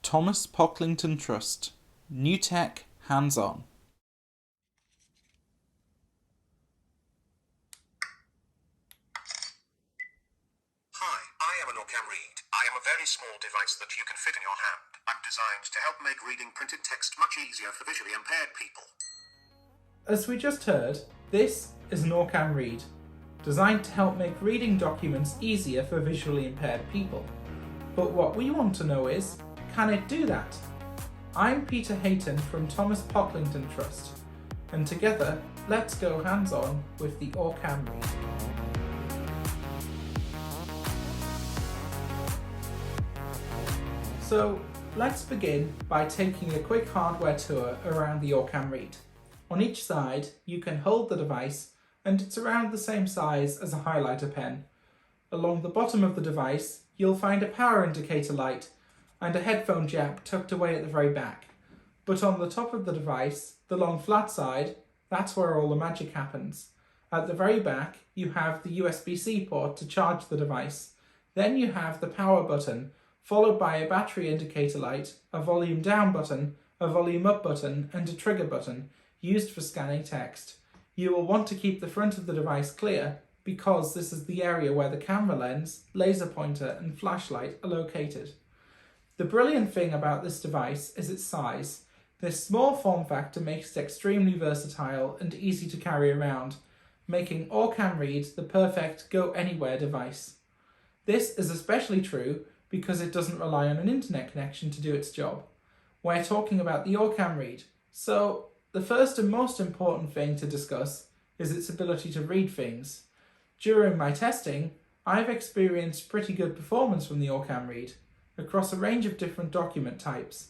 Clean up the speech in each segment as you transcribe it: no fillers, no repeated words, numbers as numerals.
Thomas Pocklington Trust. New Tech, Hands-On. Hi, I am an OrCam Read. I am a very small device that you can fit in your hand. I'm designed to help make reading printed text much easier for visually impaired people. As we just heard, this is an OrCam Read, designed to help make reading documents easier for visually impaired people. But what we want to know is, can it do that? I'm Peter Hayton from Thomas Pocklington Trust, and together, let's go hands-on with the OrCam Read. So, let's begin by taking a quick hardware tour around the OrCam Read. On each side, you can hold the device, and it's around the same size as a highlighter pen. Along the bottom of the device, you'll find a power indicator light and a headphone jack tucked away at the very back. But on the top of the device, the long flat side, that's where all the magic happens. At the very back, you have the USB-C port to charge the device. Then you have the power button, followed by a battery indicator light, a volume down button, a volume up button, and a trigger button, used for scanning text. You will want to keep the front of the device clear, because this is the area where the camera lens, laser pointer, and flashlight are located. The brilliant thing about this device is its size. This small form factor makes it extremely versatile and easy to carry around, making OrCam Read the perfect go-anywhere device. This is especially true because it doesn't rely on an internet connection to do its job. We're talking about the OrCam Read, so the first and most important thing to discuss is its ability to read things. During my testing, I've experienced pretty good performance from the OrCam Read across a range of different document types.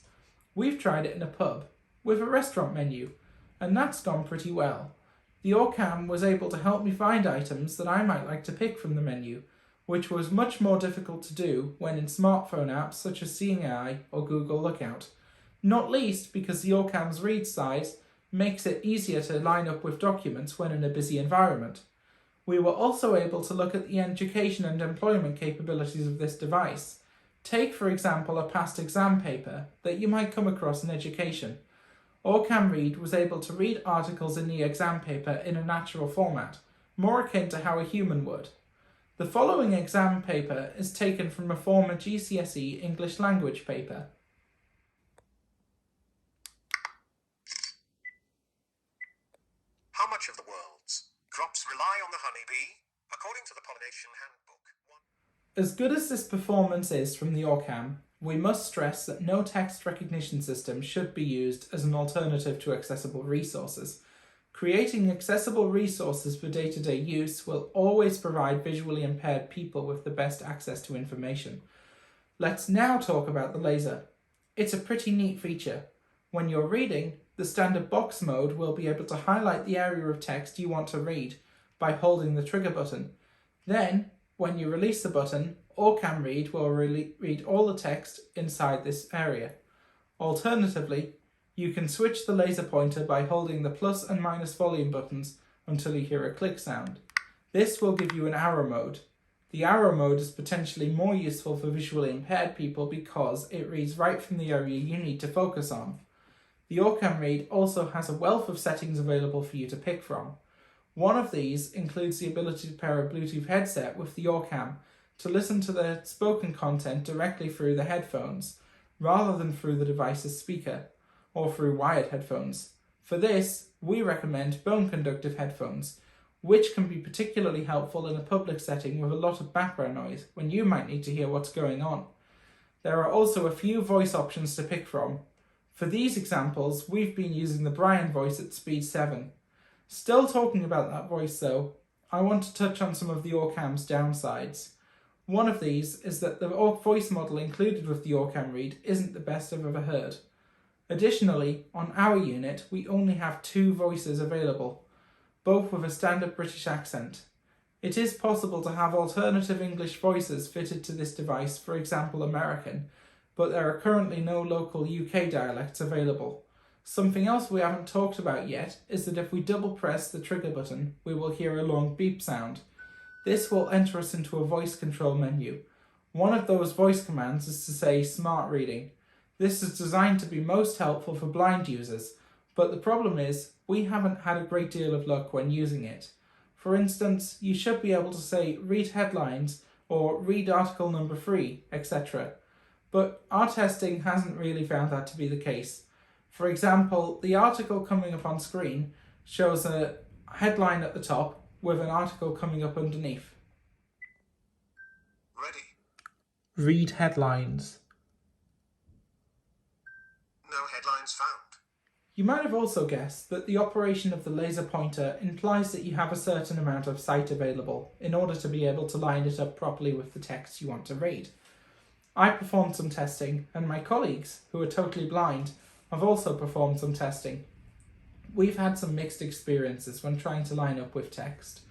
We've tried it in a pub with a restaurant menu, and that's gone pretty well. The OrCam was able to help me find items that I might like to pick from the menu, which was much more difficult to do when in smartphone apps such as Seeing Eye or Google Lookout, not least because the OrCam's read size makes it easier to line up with documents when in a busy environment. We were also able to look at the education and employment capabilities of this device. Take, for example, a past exam paper that you might come across in education. OrCam Read was able to read articles in the exam paper in a natural format, more akin to how a human would. The following exam paper is taken from a former GCSE English language paper. How much of the world's crops rely on the honeybee? According to the Pollination Handbook. As good as this performance is from the OrCam, we must stress that no text recognition system should be used as an alternative to accessible resources. Creating accessible resources for day-to-day use will always provide visually impaired people with the best access to information. Let's now talk about the laser. It's a pretty neat feature. When you're reading, the standard box mode will be able to highlight the area of text you want to read by holding the trigger button. Then, when you release the button, OrCam Read will read all the text inside this area. Alternatively, you can switch the laser pointer by holding the plus and minus volume buttons until you hear a click sound. This will give you an arrow mode. The arrow mode is potentially more useful for visually impaired people because it reads right from the area you need to focus on. The OrCam Read also has a wealth of settings available for you to pick from. One of these includes the ability to pair a Bluetooth headset with the OrCam to listen to the spoken content directly through the headphones, rather than through the device's speaker, or through wired headphones. For this, we recommend bone conductive headphones, which can be particularly helpful in a public setting with a lot of background noise when you might need to hear what's going on. There are also a few voice options to pick from. For these examples, we've been using the Brian voice at speed 7. Still talking about that voice though, I want to touch on some of the OrCam's downsides. One of these is that the voice model included with the OrCam Read isn't the best I've ever heard. Additionally, on our unit, we only have 2 voices available, both with a standard British accent. It is possible to have alternative English voices fitted to this device, for example American, but there are currently no local UK dialects available. Something else we haven't talked about yet is that if we double press the trigger button, we will hear a long beep sound. This will enter us into a voice control menu. One of those voice commands is to say smart reading. This is designed to be most helpful for blind users, but the problem is we haven't had a great deal of luck when using it. For instance, you should be able to say read headlines or read article number 3, etc. But our testing hasn't really found that to be the case. For example, the article coming up on screen shows a headline at the top with an article coming up underneath. Ready. Read headlines. No headlines found. You might have also guessed that the operation of the laser pointer implies that you have a certain amount of sight available in order to be able to line it up properly with the text you want to read. I performed some testing, and my colleagues, who are totally blind, have also performed some testing. We've had some mixed experiences when trying to line up with text,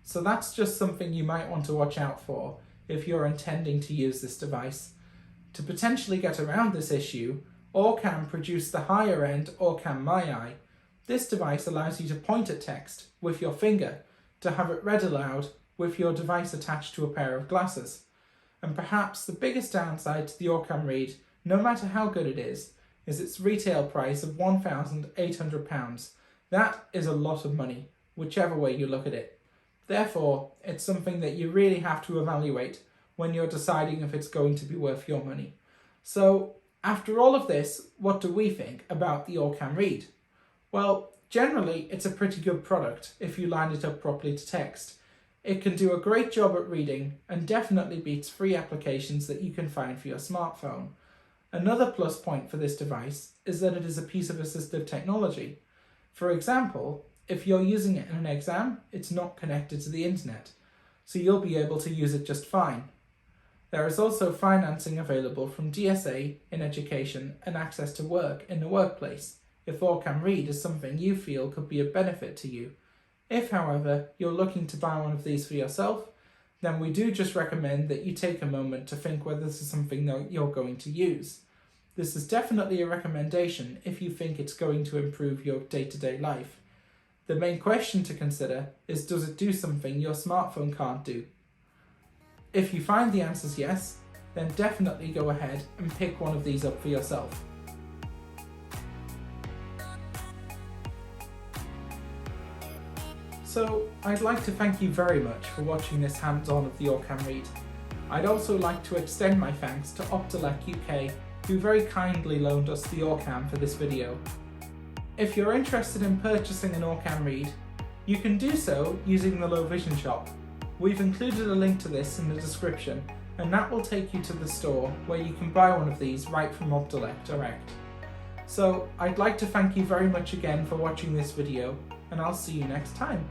so that's just something you might want to watch out for if you're intending to use this device. To potentially get around this issue, OrCam produced the higher end OrCam MyEye. This device allows you to point at text with your finger to have it read aloud with your device attached to a pair of glasses. And perhaps the biggest downside to the OrCam Read, no matter how good it is its retail price of £1,800. That is a lot of money, whichever way you look at it. Therefore, it's something that you really have to evaluate when you're deciding if it's going to be worth your money. So, after all of this, what do we think about the OrCam Read? Well, generally it's a pretty good product if you line it up properly to text. It can do a great job at reading and definitely beats free applications that you can find for your smartphone. Another plus point for this device is that it is a piece of assistive technology. For example, if you're using it in an exam, it's not connected to the internet, so you'll be able to use it just fine. There is also financing available from DSA in education and access to work in the workplace, if OrCam Read is something you feel could be of benefit to you. If, however, you're looking to buy one of these for yourself, then we do just recommend that you take a moment to think whether this is something that you're going to use. This is definitely a recommendation if you think it's going to improve your day-to-day life. The main question to consider is, does it do something your smartphone can't do? If you find the answer is yes, then definitely go ahead and pick one of these up for yourself. So, I'd like to thank you very much for watching this hands-on of the OrCam Read. I'd also like to extend my thanks to Optelec UK, who very kindly loaned us the OrCam for this video. If you're interested in purchasing an OrCam Read, you can do so using the Low Vision shop. We've included a link to this in the description, and that will take you to the store where you can buy one of these right from Optelec direct. So I'd like to thank you very much again for watching this video, and I'll see you next time.